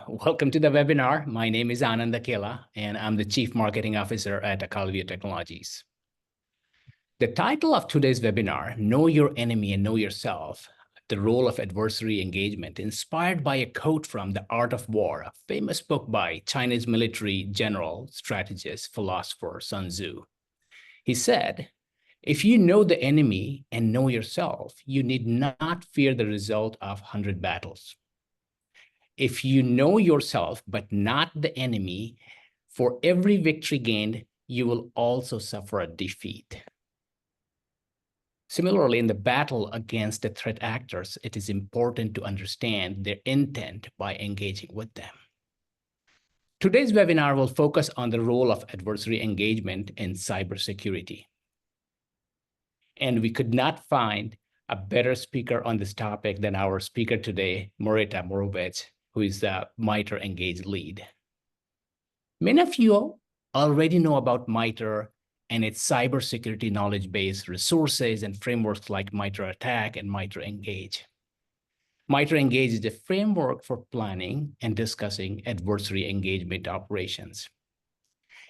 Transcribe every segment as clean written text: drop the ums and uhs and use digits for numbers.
welcome to the webinar. My name is Anand Akela, and I'm the Chief Marketing Officer at Acalvio Technologies. The title of today's webinar, Know Your Enemy and Know Yourself, the Role of Adversary Engagement, inspired by a quote from The Art of War, a famous book by Chinese military general, strategist, philosopher Sun Tzu. He said, if you know the enemy and know yourself, you need not fear the result of 100 battles. If you know yourself, but not the enemy, for every victory gained, you will also suffer a defeat. Similarly, in the battle against the threat actors, it is important to understand their intent by engaging with them. Today's webinar will focus on the role of adversary engagement in cybersecurity. And we could not find a better speaker on this topic than our speaker today, Marita Morovich, who is the MITRE Engage lead. Many of you already know about MITRE and its cybersecurity knowledge-based resources and frameworks like MITRE Attack and MITRE Engage. MITRE Engage is the framework for planning and discussing adversary engagement operations.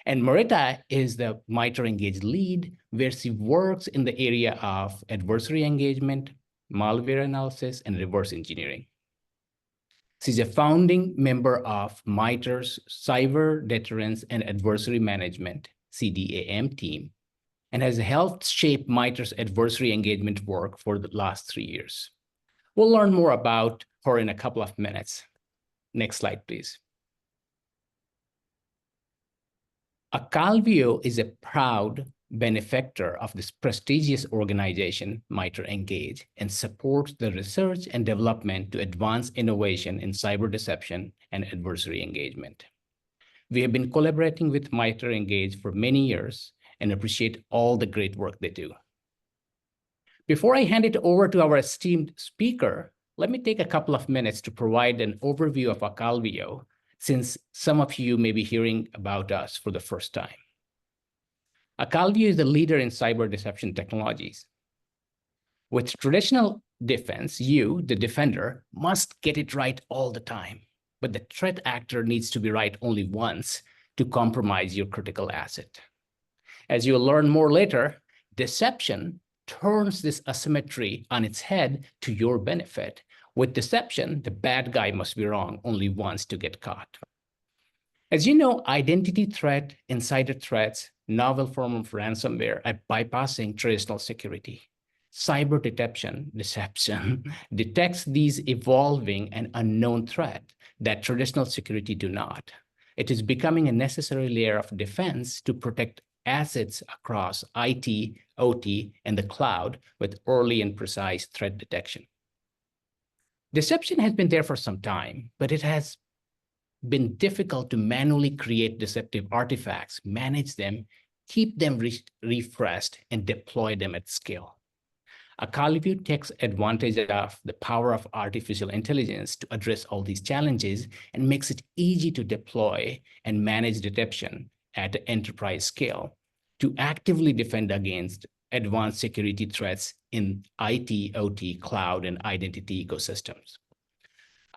And Marita is the MITRE Engage lead, where she works in the area of adversary engagement, malware analysis, and reverse engineering. She's a founding member of MITRE's Cyber Deterrence and Adversary Management, CDAM team, and has helped shape MITRE's adversary engagement work for the last 3 years. We'll learn more about her in a couple of minutes. Next slide, please. Acalvio is a proud benefactor of this prestigious organization, MITRE Engage, and supports the research and development to advance innovation in cyber deception and adversary engagement. We have been collaborating with MITRE Engage for many years and appreciate all the great work they do. Before I hand it over to our esteemed speaker, let me take a couple of minutes to provide an overview of Acalvio, since some of you may be hearing about us for the first time. Acalvio is the leader in cyber deception technologies. With traditional defense, you, the defender, must get it right all the time, but the threat actor needs to be right only once to compromise your critical asset. As you'll learn more later, deception turns this asymmetry on its head to your benefit. With deception, the bad guy must be wrong only once to get caught. As you know, identity threat, insider threats, novel form of ransomware are bypassing traditional security. Cyber deception detects these evolving and unknown threats that traditional security do not. It is becoming a necessary layer of defense to protect assets across IT, OT, and the cloud with early and precise threat detection. Deception has been there for some time, but it has been difficult to manually create deceptive artifacts, manage them, keep them refreshed, and deploy them at scale. Acalvio takes advantage of the power of artificial intelligence to address all these challenges and makes it easy to deploy and manage detection at the enterprise scale to actively defend against advanced security threats in IT, OT, cloud, and identity ecosystems.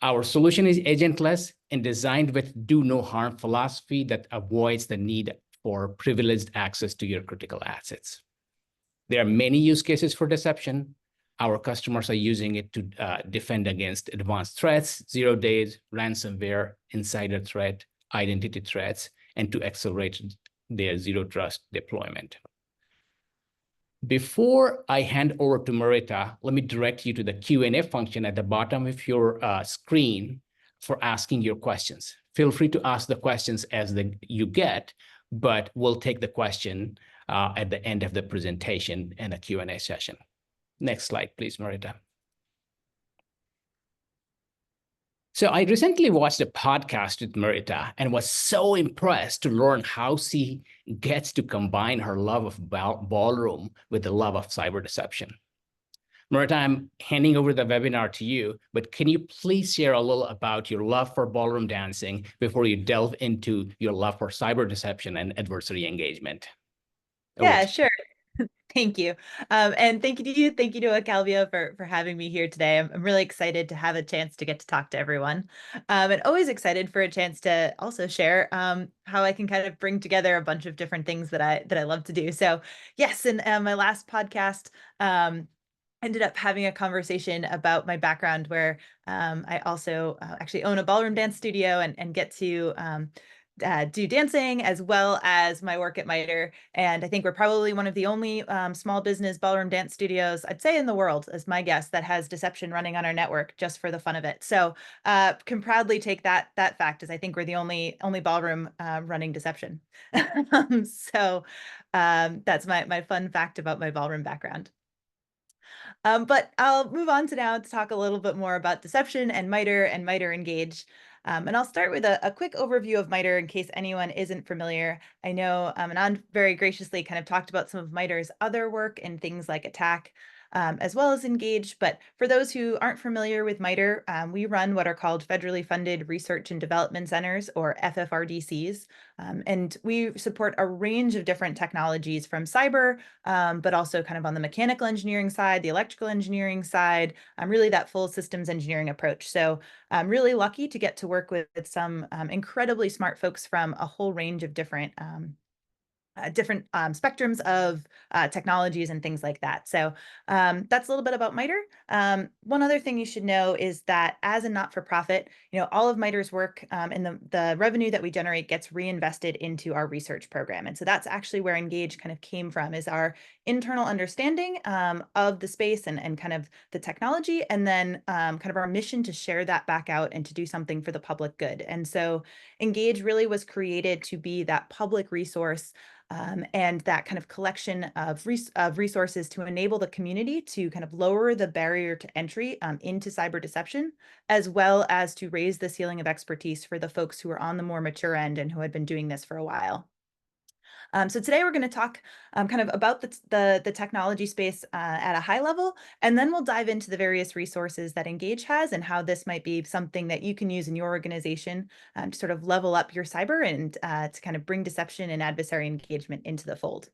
Our solution is agentless and designed with do no harm philosophy that avoids the need for privileged access to your critical assets. There are many use cases for deception. Our customers are using it to defend against advanced threats, 0 days, ransomware, insider threat, identity threats, and to accelerate their zero trust deployment. Before I hand over to Marita, let me direct you to the Q&A function at the bottom of your screen for asking your questions. Feel free to ask the questions as you get, but we'll take the question at the end of the presentation and a Q&A session. Next slide, please, Marita. So I recently watched a podcast with Marita and was so impressed to learn how she gets to combine her love of ballroom with the love of cyber deception. Marita, I'm handing over the webinar to you, but can you please share a little about your love for ballroom dancing before you delve into your love for cyber deception and adversary engagement? Yeah, sure. Thank you. And thank you to you. Thank you to Acalvia for having me here today. I'm really excited to have a chance to get to talk to everyone. And always excited for a chance to also share how I can kind of bring together a bunch of different things that I love to do. So yes, in my last podcast, ended up having a conversation about my background where I also actually own a ballroom dance studio and get to do dancing as well as my work at MITRE. And I think we're probably one of the only small business ballroom dance studios, I'd say in the world, as my guess, that has deception running on our network just for the fun of it. So can proudly take that fact, as I think we're the only ballroom running deception. So that's my fun fact about my ballroom background. But I'll move on to now to talk a little bit more about deception and MITRE Engage. And I'll start with a quick overview of MITRE in case anyone isn't familiar. I know Anand very graciously kind of talked about some of MITRE's other work in things like attack, as well as Engage. But for those who aren't familiar with MITRE, we run what are called federally funded research and development centers, or FFRDCs. And we support a range of different technologies from cyber, but also kind of on the mechanical engineering side, the electrical engineering side, really that full systems engineering approach. So I'm really lucky to get to work with some incredibly smart folks from a whole range of different spectrums of technologies and things like that. So that's a little bit about MITRE. One other thing you should know is that as a not-for-profit, all of MITRE's work and the revenue that we generate gets reinvested into our research program. And so that's actually where Engage kind of came from, is our internal understanding of the space and kind of the technology, and then kind of our mission to share that back out and to do something for the public good. And so Engage really was created to be that public resource and that kind of collection of resources to enable the community to kind of lower the barrier to entry into cyber deception, as well as to raise the ceiling of expertise for the folks who are on the more mature end and who had been doing this for a while. So today we're going to talk kind of about the technology space at a high level, and then we'll dive into the various resources that Engage has and how this might be something that you can use in your organization to sort of level up your cyber and to kind of bring deception and adversary engagement into the fold.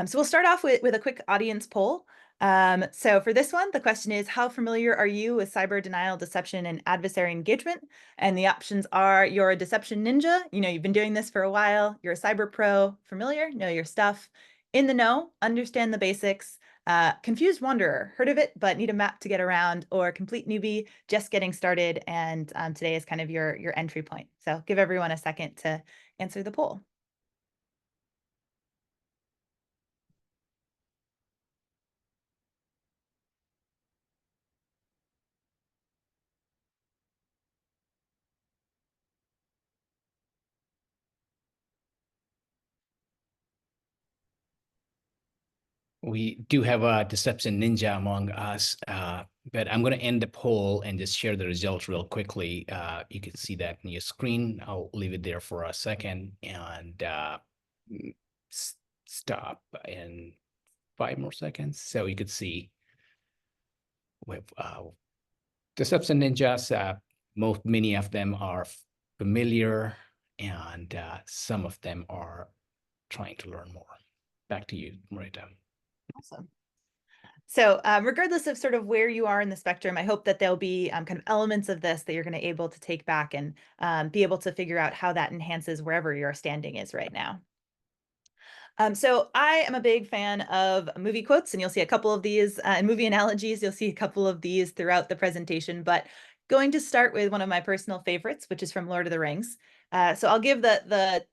So we'll start off with a quick audience poll. So for this one, the question is, how familiar are you with cyber denial, deception, and adversary engagement? And the options are, you're a deception ninja, you've been doing this for a while, you're a cyber pro, familiar, know your stuff, in the know, understand the basics, confused wanderer, heard of it, but need a map to get around, or complete newbie, just getting started, and today is kind of your entry point. So give everyone a second to answer the poll. We do have a deception ninja among us, but I'm going to end the poll and just share the results real quickly. You can see that on your screen. I'll leave it there for a second and stop in 5 more seconds. So you could see with deception ninjas, many of them are familiar, and some of them are trying to learn more. Back to you, Marita. Awesome. So regardless of sort of where you are in the spectrum, I hope that there'll be kind of elements of this that you're going to able to take back and be able to figure out how that enhances wherever your standing is right now. So I am a big fan of movie quotes, and you'll see a couple of these, and movie analogies. You'll see a couple of these throughout the presentation, but going to start with one of my personal favorites, which is from Lord of the Rings. So I'll give the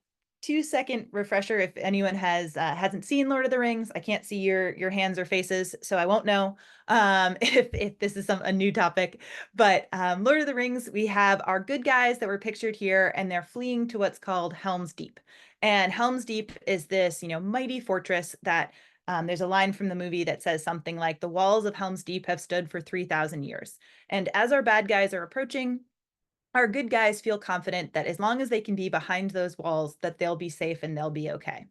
2-second refresher if anyone hasn't seen Lord of the Rings. I can't see your hands or faces, so I won't know if this is a new topic. But Lord of the Rings, we have our good guys that were pictured here, and they're fleeing to what's called Helm's Deep. And Helm's Deep is this, mighty fortress that there's a line from the movie that says something like, the walls of Helm's Deep have stood for 3,000 years. And as our bad guys are approaching, our good guys feel confident that as long as they can be behind those walls, that they'll be safe and they'll be okay.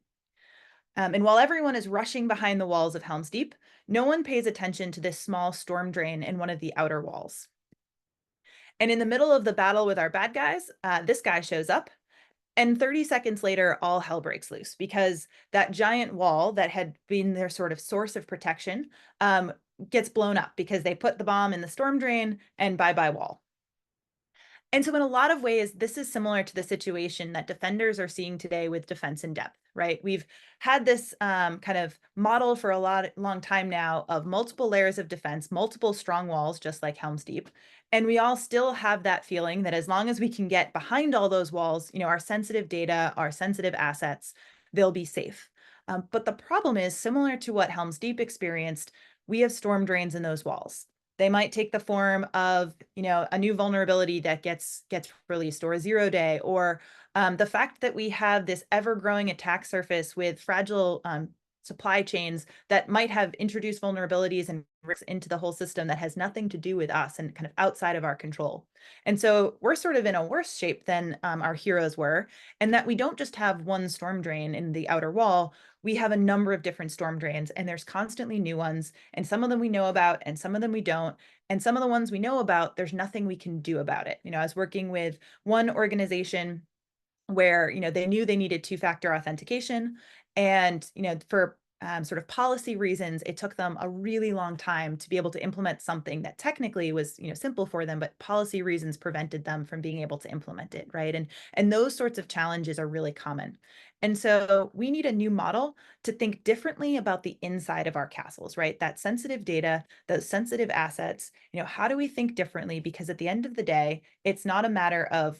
And while everyone is rushing behind the walls of Helm's Deep, no one pays attention to this small storm drain in one of the outer walls. And in the middle of the battle with our bad guys, this guy shows up, And 30 seconds later, all hell breaks loose because that giant wall that had been their sort of source of protection gets blown up because they put the bomb in the storm drain, and bye-bye wall. And so in a lot of ways, this is similar to the situation that defenders are seeing today with defense in depth, right? We've had this kind of model for a long time now of multiple layers of defense, multiple strong walls, just like Helm's Deep. And we all still have that feeling that as long as we can get behind all those walls, our sensitive data, our sensitive assets, they'll be safe. But the problem is similar to what Helm's Deep experienced, we have storm drains in those walls. They might take the form of, a new vulnerability that gets released, or a 0-day, or the fact that we have this ever-growing attack surface with fragile supply chains that might have introduced vulnerabilities and risks into the whole system that has nothing to do with us and kind of outside of our control. And so we're sort of in a worse shape than our heroes were, and that we don't just have one storm drain in the outer wall. We have a number of different storm drains, and there's constantly new ones, and some of them we know about and some of them we don't. And some of the ones we know about, there's nothing we can do about it. I was working with one organization where they knew they needed two-factor authentication, and for sort of policy reasons, it took them a really long time to be able to implement something that technically was simple for them, but policy reasons prevented them from being able to implement it, right? And those sorts of challenges are really common. And so we need a new model to think differently about the inside of our castles, right? That sensitive data, those sensitive assets, how do we think differently? Because at the end of the day, it's not a matter of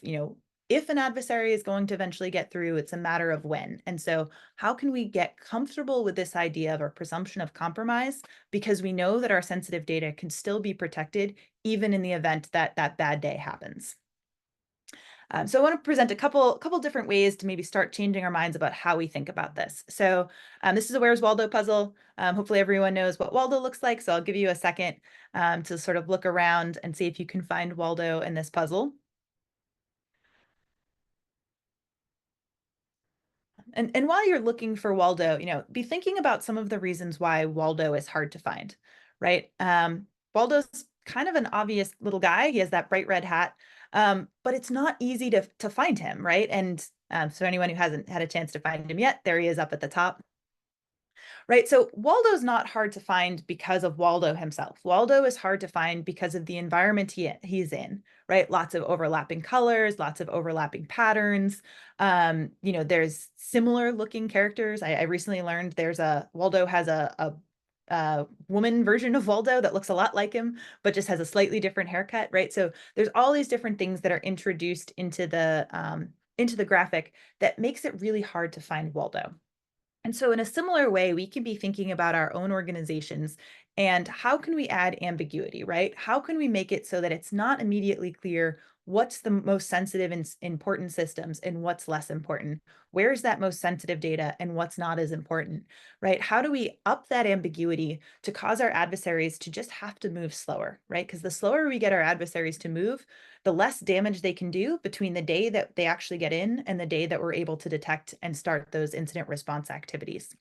if an adversary is going to eventually get through, it's a matter of when. And so how can we get comfortable with this idea of a presumption of compromise? Because we know that our sensitive data can still be protected even in the event that that bad day happens. So I want to present a couple different ways to maybe start changing our minds about how we think about this. So this is a Where's Waldo puzzle. Hopefully everyone knows what Waldo looks like. So I'll give you a second to sort of look around and see if you can find Waldo in this puzzle. And while you're looking for Waldo, be thinking about some of the reasons why Waldo is hard to find, right? Waldo's kind of an obvious little guy. He has that bright red hat, but it's not easy to find him, right? And so anyone who hasn't had a chance to find him yet, there he is up at the top. Right. So Waldo's not hard to find because of Waldo himself. Waldo is hard to find because of the environment he's in, right? Lots of overlapping colors, lots of overlapping patterns. There's similar looking characters. I recently learned Waldo has a woman version of Waldo that looks a lot like him, but just has a slightly different haircut, right? So there's all these different things that are introduced into the graphic that makes it really hard to find Waldo. And so in a similar way, we can be thinking about our own organizations and how can we add ambiguity, right? How can we make it so that it's not immediately clear what's the most sensitive and important systems and what's less important? Where's that most sensitive data and what's not as important, right? How do we up that ambiguity to cause our adversaries to just have to move slower, right? Because the slower we get our adversaries to move, the less damage they can do between the day that they actually get in and the day that we're able to detect and start those incident response activities.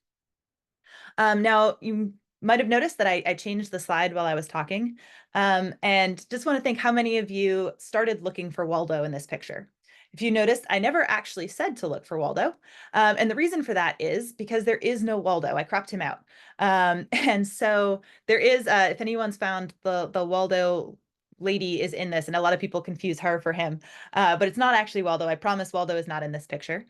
Now, you might have noticed that I changed the slide while I was talking, and just want to thank how many of you started looking for Waldo in this picture. If you noticed, I never actually said to look for Waldo. And the reason for that is because there is no Waldo. I cropped him out. And so there is, if anyone's found the Waldo lady is in this, and a lot of people confuse her for him, but it's not actually Waldo. I promise Waldo is not in this picture.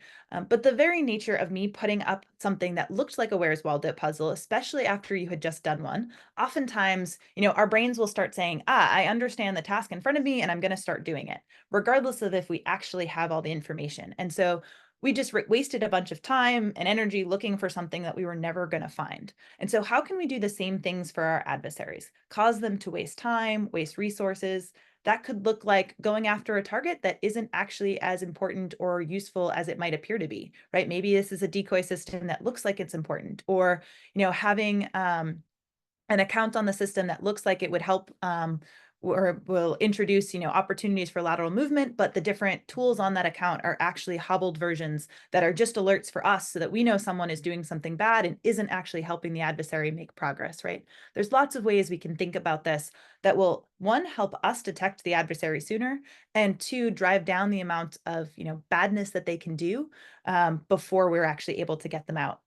But the very nature of me putting up something that looked like a Where's Waldo puzzle, especially after you had just done one, oftentimes, our brains will start saying, I understand the task in front of me and I'm going to start doing it, regardless of if we actually have all the information. And so we just wasted a bunch of time and energy looking for something that we were never going to find. And so how can we do the same things for our adversaries? Cause them to waste time, waste resources. That could look like going after a target that isn't actually as important or useful as it might appear to be, right? Maybe this is a decoy system that looks like it's important, or, having an account on the system that looks like it would help or will introduce, opportunities for lateral movement, but the different tools on that account are actually hobbled versions that are just alerts for us so that we know someone is doing something bad and isn't actually helping the adversary make progress, right? There's lots of ways we can think about this that will, one, help us detect the adversary sooner, and two, drive down the amount of, badness that they can do before we're actually able to get them out.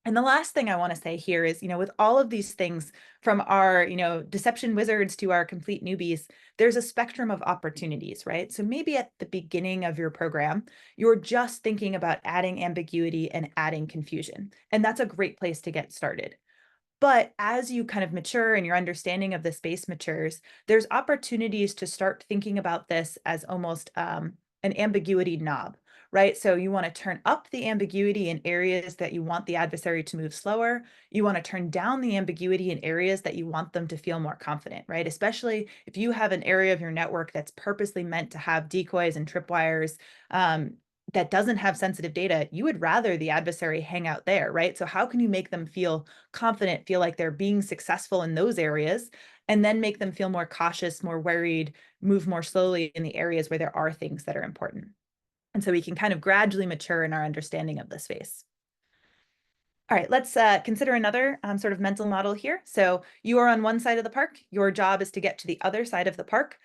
And the last thing I want to say here is, with all of these things from our, deception wizards to our complete newbies, there's a spectrum of opportunities, right? So maybe at the beginning of your program, you're just thinking about adding ambiguity and adding confusion. And that's a great place to get started. But as you kind of mature and your understanding of the space matures, there's opportunities to start thinking about this as almost an ambiguity knob, right? So you want to turn up the ambiguity in areas that you want the adversary to move slower. You want to turn down the ambiguity in areas that you want them to feel more confident, right? Especially if you have an area of your network that's purposely meant to have decoys and tripwires, that doesn't have sensitive data, you would rather the adversary hang out there, right? So how can you make them feel confident, feel like they're being successful in those areas, and then make them feel more cautious, more worried, move more slowly in the areas where there are things that are important? And so we can kind of gradually mature in our understanding of the space. All right, let's consider another sort of mental model here. So you are on one side of the park. Your job is to get to the other side of the park.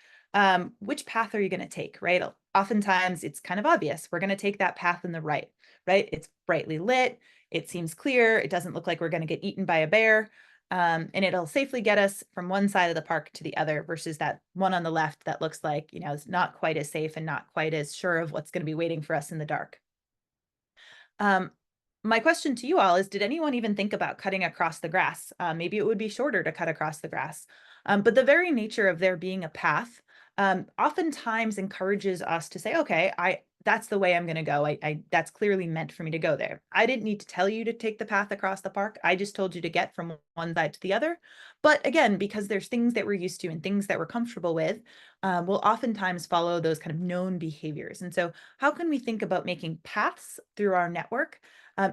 Which path are you going to take, right? Oftentimes it's kind of obvious. We're going to take that path in the right? It's brightly lit. It seems clear. It doesn't look like we're going to get eaten by a bear. And it'll safely get us from one side of the park to the other versus that one on the left that looks like, it's not quite as safe and not quite as sure of what's going to be waiting for us in the dark. My question to you all is, did anyone even think about cutting across the grass? Maybe it would be shorter to cut across the grass. But the very nature of there being a path oftentimes encourages us to say, okay, that's the way I'm going to go. That's clearly meant for me to go there. I didn't need to tell you to take the path across the park. I just told you to get from one side to the other. But again, because there's things that we're used to and things that we're comfortable with, we'll oftentimes follow those kind of known behaviors. And so how can we think about making paths through our network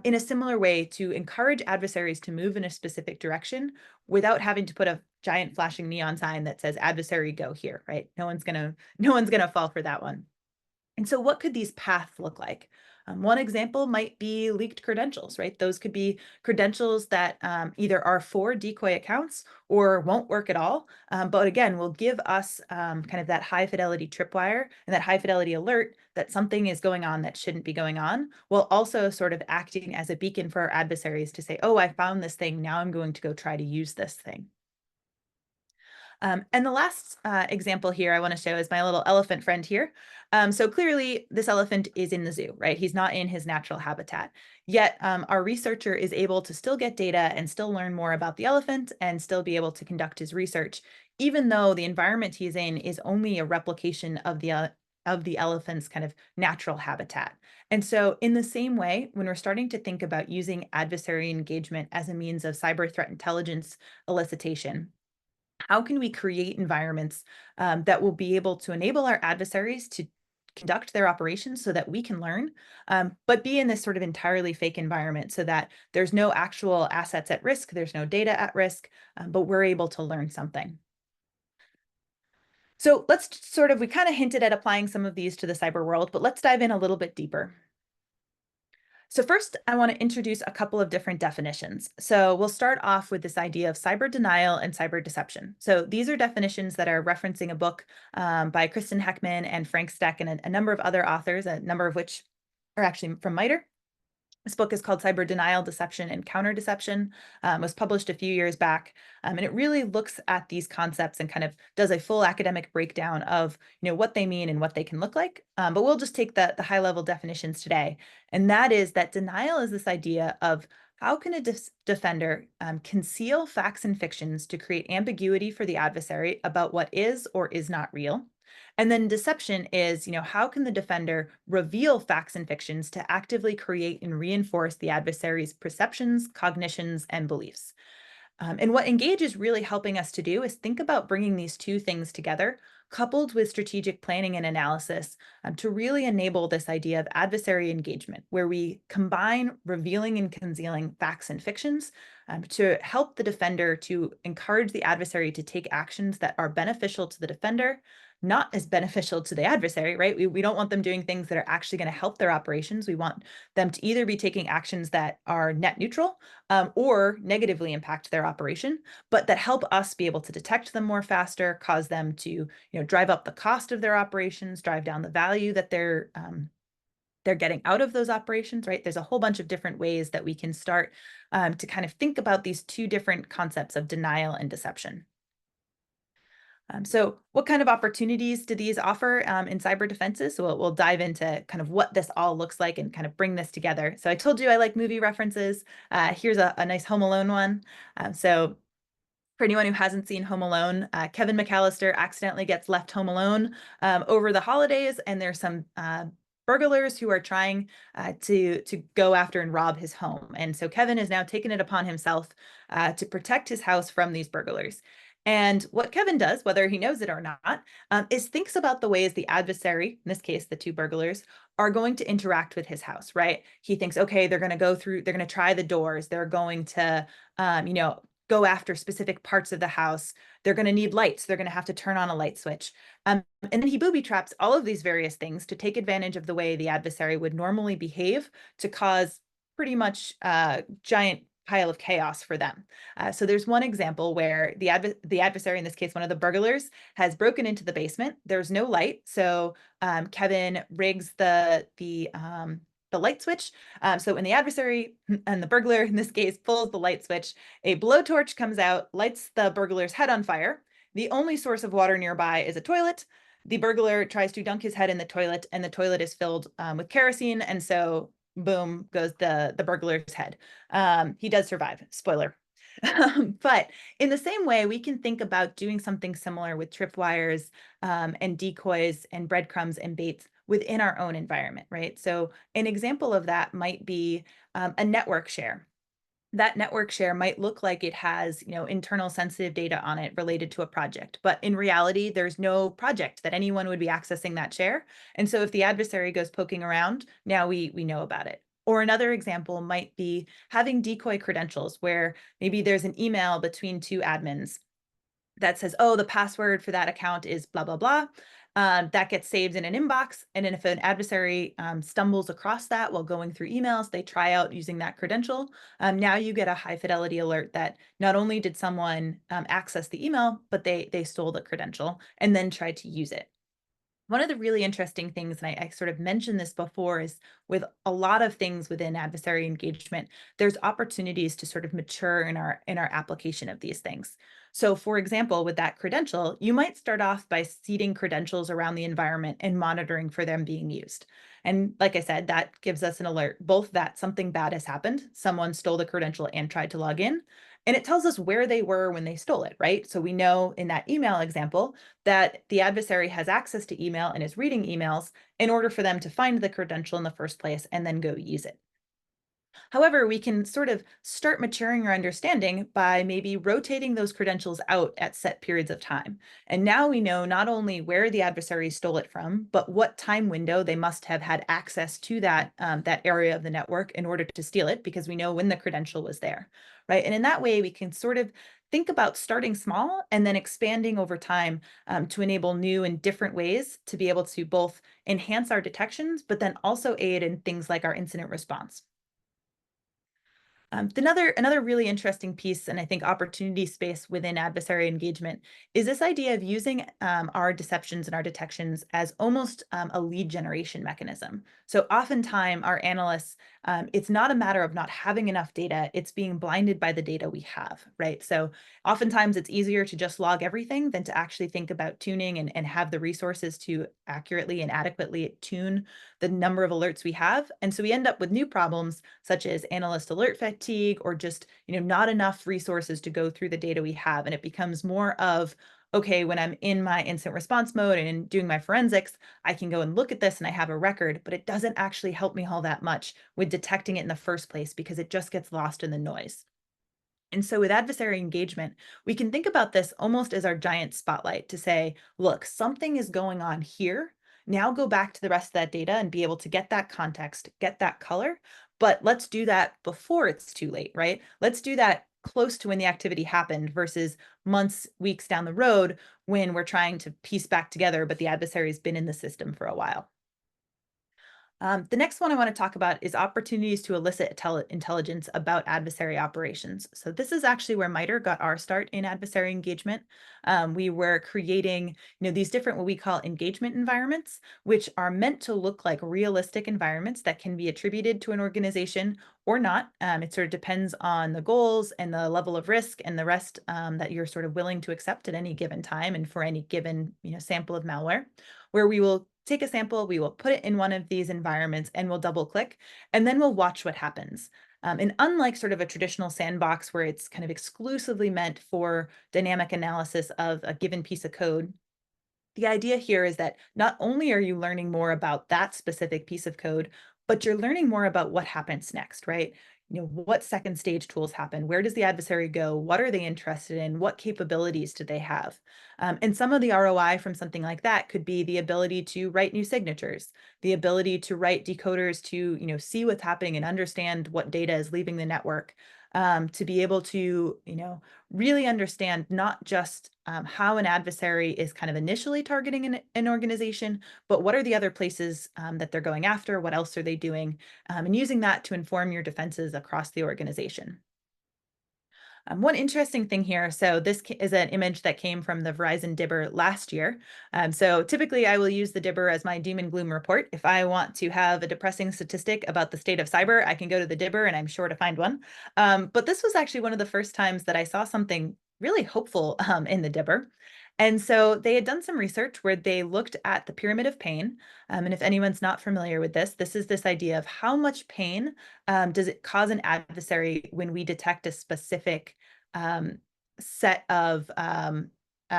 in a similar way to encourage adversaries to move in a specific direction without having to put a giant flashing neon sign that says adversary go here, right? No one's gonna fall for that one. And so what could these paths look like? One example might be leaked credentials, right? Those could be credentials that either are for decoy accounts or won't work at all. But again, will give us kind of that high fidelity tripwire and that high fidelity alert that something is going on that shouldn't be going on, while also sort of acting as a beacon for our adversaries to say, oh, I found this thing. Now I'm going to go try to use this thing. And the last example here I want to show is my little elephant friend here. So clearly this elephant is in the zoo, right? He's not in his natural habitat. Yet our researcher is able to still get data and still learn more about the elephant and still be able to conduct his research, even though the environment he's in is only a replication of the elephant's kind of natural habitat. And so in the same way, when we're starting to think about using adversary engagement as a means of cyber threat intelligence elicitation, how can we create environments that will be able to enable our adversaries to conduct their operations so that we can learn, but be in this sort of entirely fake environment so that there's no actual assets at risk, there's no data at risk, but we're able to learn something. So we kind of hinted at applying some of these to the cyber world, but let's dive in a little bit deeper. So first, I want to introduce a couple of different definitions. So we'll start off with this idea of cyber denial and cyber deception. So these are definitions that are referencing a book by Kristen Heckman and Frank Steck and a number of other authors, a number of which are actually from MITRE. This book is called Cyber Denial, Deception, and Counter-Deception, was published a few years back, and it really looks at these concepts and kind of does a full academic breakdown of what they mean and what they can look like. But we'll just take the high-level definitions today, and that is that denial is this idea of how can a defender conceal facts and fictions to create ambiguity for the adversary about what is or is not real. And then deception is, how can the defender reveal facts and fictions to actively create and reinforce the adversary's perceptions, cognitions, and beliefs? And what Engage is really helping us to do is think about bringing these two things together, coupled with strategic planning and analysis, to really enable this idea of adversary engagement, where we combine revealing and concealing facts and fictions to help the defender, to encourage the adversary to take actions that are beneficial to the defender, not as beneficial to the adversary, right? We don't want them doing things that are actually going to help their operations. We want them to either be taking actions that are net neutral or negatively impact their operation, but that help us be able to detect them more faster, cause them to drive up the cost of their operations, drive down the value that they're getting out of those operations, right? There's a whole bunch of different ways that we can start to kind of think about these two different concepts of denial and deception. So what kind of opportunities do these offer in cyber defenses? So we'll dive into kind of what this all looks like and kind of bring this together. So I told you I like movie references. Here's a nice Home Alone one. So for anyone who hasn't seen Home Alone, Kevin McAllister accidentally gets left home alone over the holidays, and there's some burglars who are trying to go after and rob his home. And so Kevin has now taken it upon himself to protect his house from these burglars. And what Kevin does, whether he knows it or not, is thinks about the ways the adversary, in this case, the two burglars, are going to interact with his house, right? He thinks, okay, they're going to go through, they're going to try the doors, they're going to, go after specific parts of the house. They're going to need lights. They're going to have to turn on a light switch. And then he booby traps all of these various things to take advantage of the way the adversary would normally behave to cause pretty much a giant pile of chaos for them. So there's one example where the adversary, in this case, one of the burglars, has broken into the basement. There's no light. So Kevin rigs the light switch. So when the adversary and the burglar, in this case, pulls the light switch, a blowtorch comes out, lights the burglar's head on fire. The only source of water nearby is a toilet. The burglar tries to dunk his head in the toilet, and the toilet is filled with kerosene. And so, boom, goes the burglar's head. He does survive. Spoiler. But in the same way, we can think about doing something similar with tripwires and decoys and breadcrumbs and baits within our own environment, right? So an example of that might be a network share. That network share might look like it has, internal sensitive data on it related to a project, but in reality, there's no project that anyone would be accessing that share. And so if the adversary goes poking around, now we know about it. Or another example might be having decoy credentials where maybe there's an email between two admins that says, oh, the password for that account is blah, blah, blah. That gets saved in an inbox. And then if an adversary stumbles across that while going through emails, they try out using that credential. Now you get a high fidelity alert that not only did someone access the email, but they stole the credential and then tried to use it. One of the really interesting things, and I sort of mentioned this before, is with a lot of things within adversary engagement, there's opportunities to sort of mature in our application of these things. So for example, with that credential, you might start off by seeding credentials around the environment and monitoring for them being used. And like I said, that gives us an alert, both that something bad has happened, someone stole the credential and tried to log in, and it tells us where they were when they stole it, right? So we know in that email example that the adversary has access to email and is reading emails in order for them to find the credential in the first place and then go use it. However, we can sort of start maturing our understanding by maybe rotating those credentials out at set periods of time. And now we know not only where the adversary stole it from, but what time window they must have had access to that area of the network in order to steal it, because we know when the credential was there, right? And in that way, we can sort of think about starting small and then expanding over time to enable new and different ways to be able to both enhance our detections, but then also aid in things like our incident response. Another really interesting piece, and I think opportunity space within adversary engagement, is this idea of using our deceptions and our detections as almost a lead generation mechanism. So oftentimes our analysts, it's not a matter of not having enough data, it's being blinded by the data we have, right? So oftentimes it's easier to just log everything than to actually think about tuning and have the resources to accurately and adequately tune the number of alerts we have. And so we end up with new problems such as analyst alert fatigue, or just, not enough resources to go through the data we have. And it becomes more of, okay, when I'm in my incident response mode and doing my forensics, I can go and look at this and I have a record, but it doesn't actually help me all that much with detecting it in the first place because it just gets lost in the noise. And so with adversary engagement, we can think about this almost as our giant spotlight to say, look, something is going on here. Now go back to the rest of that data and be able to get that context, get that color, but let's do that before it's too late, right? Let's do that close to when the activity happened versus months, weeks down the road when we're trying to piece back together, but the adversary's been in the system for a while. The next one I want to talk about is opportunities to elicit intelligence about adversary operations. So this is actually where MITRE got our start in adversary engagement. We were creating, these different what we call engagement environments, which are meant to look like realistic environments that can be attributed to an organization or not. It sort of depends on the goals and the level of risk and the rest that you're sort of willing to accept at any given time and for any given sample of malware, where we will take a sample, we will put it in one of these environments and we'll double click, and then we'll watch what happens. And unlike sort of a traditional sandbox where it's kind of exclusively meant for dynamic analysis of a given piece of code, the idea here is that not only are you learning more about that specific piece of code, but you're learning more about what happens next, right? What second stage tools happen? Where does the adversary go? What are they interested in? What capabilities do they have? And some of the ROI from something like that could be the ability to write new signatures, the ability to write decoders to, see what's happening and understand what data is leaving the network, to be able to, really understand not just how an adversary is kind of initially targeting an organization, but what are the other places that they're going after? What else are they doing? And using that to inform your defenses across the organization. One interesting thing here, so this is an image that came from the Verizon Dibber last year. So typically I will use the Dibber as my doom and gloom report. If I want to have a depressing statistic about the state of cyber, I can go to the Dibber and I'm sure to find one. But this was actually one of the first times that I saw something really hopeful in the Dibber. And so they had done some research where they looked at the pyramid of pain. And if anyone's not familiar with this is this idea of how much pain does it cause an adversary when we detect a specific set of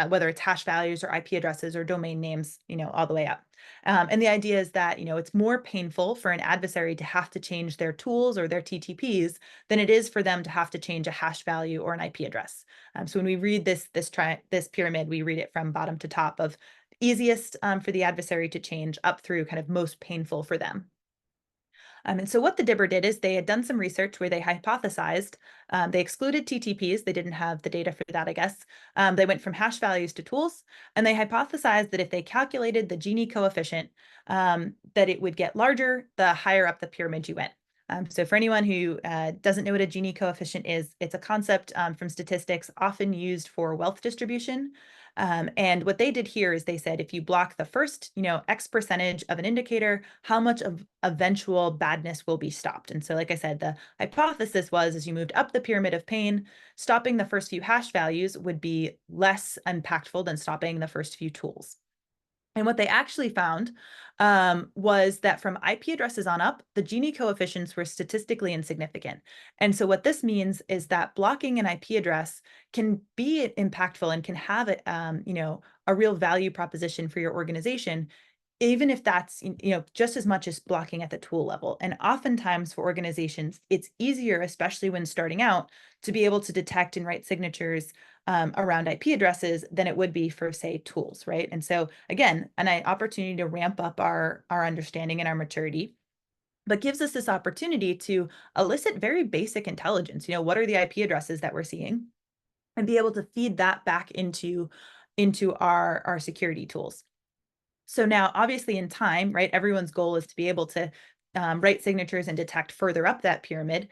whether it's hash values or IP addresses or domain names, all the way up. And the idea is that, it's more painful for an adversary to have to change their tools or their TTPs than it is for them to have to change a hash value or an IP address. So when we read this pyramid, we read it from bottom to top of easiest for the adversary to change up through kind of most painful for them. And so what the Dibber did is they had done some research where they hypothesized, they excluded TTPs, they didn't have the data for that, I guess. They went from hash values to tools, and they hypothesized that if they calculated the Gini coefficient, that it would get larger the higher up the pyramid you went. So for anyone who doesn't know what a Gini coefficient is, it's a concept from statistics often used for wealth distribution. And what they did here is they said, if you block the first, X percentage of an indicator, how much of eventual badness will be stopped? And so, like I said, the hypothesis was as you moved up the pyramid of pain, stopping the first few hash values would be less impactful than stopping the first few tools. And what they actually found was that from IP addresses on up, the Gini coefficients were statistically insignificant. And so what this means is that blocking an IP address can be impactful and can have a real value proposition for your organization, even if that's just as much as blocking at the tool level. And oftentimes for organizations, it's easier, especially when starting out, to be able to detect and write signatures around IP addresses than it would be for, say, tools, right? And so again, an opportunity to ramp up our understanding and our maturity, but gives us this opportunity to elicit very basic intelligence. What are the IP addresses that we're seeing? And be able to feed that back into our security tools. So now, obviously, in time, right, everyone's goal is to be able to write signatures and detect further up that pyramid.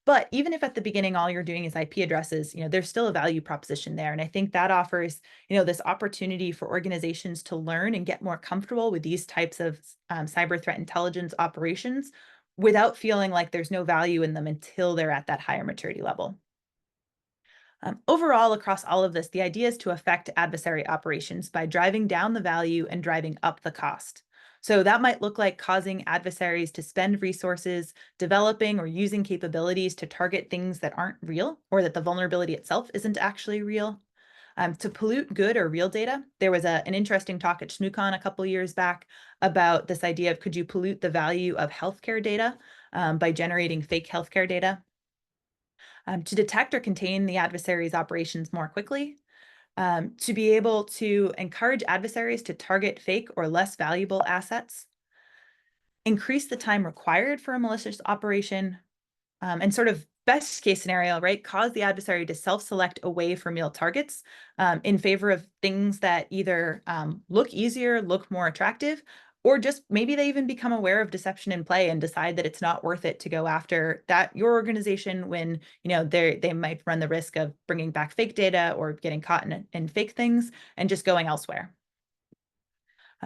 But even if at the beginning all you're doing is IP addresses, there's still a value proposition there. And I think that offers, this opportunity for organizations to learn and get more comfortable with these types of cyber threat intelligence operations without feeling like there's no value in them until they're at that higher maturity level. Overall, across all of this, the idea is to affect adversary operations by driving down the value and driving up the cost. So that might look like causing adversaries to spend resources developing or using capabilities to target things that aren't real or that the vulnerability itself isn't actually real. To pollute good or real data. There was an interesting talk at ShnooCon a couple years back about this idea of could you pollute the value of healthcare data by generating fake healthcare data? To detect or contain the adversary's operations more quickly, to be able to encourage adversaries to target fake or less valuable assets, increase the time required for a malicious operation, and sort of best case scenario, right, cause the adversary to self-select away from meal targets in favor of things that either look easier, look more attractive, or just maybe they even become aware of deception in play and decide that it's not worth it to go after your organization when they might run the risk of bringing back fake data or getting caught in fake things and just going elsewhere.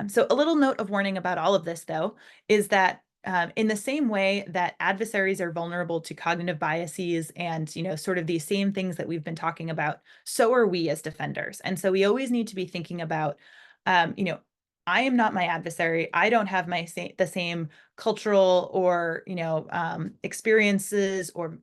So a little note of warning about all of this, though, is that in the same way that adversaries are vulnerable to cognitive biases and sort of these same things that we've been talking about, so are we as defenders. And so we always need to be thinking about, I am not my adversary. I don't have the same cultural or experiences or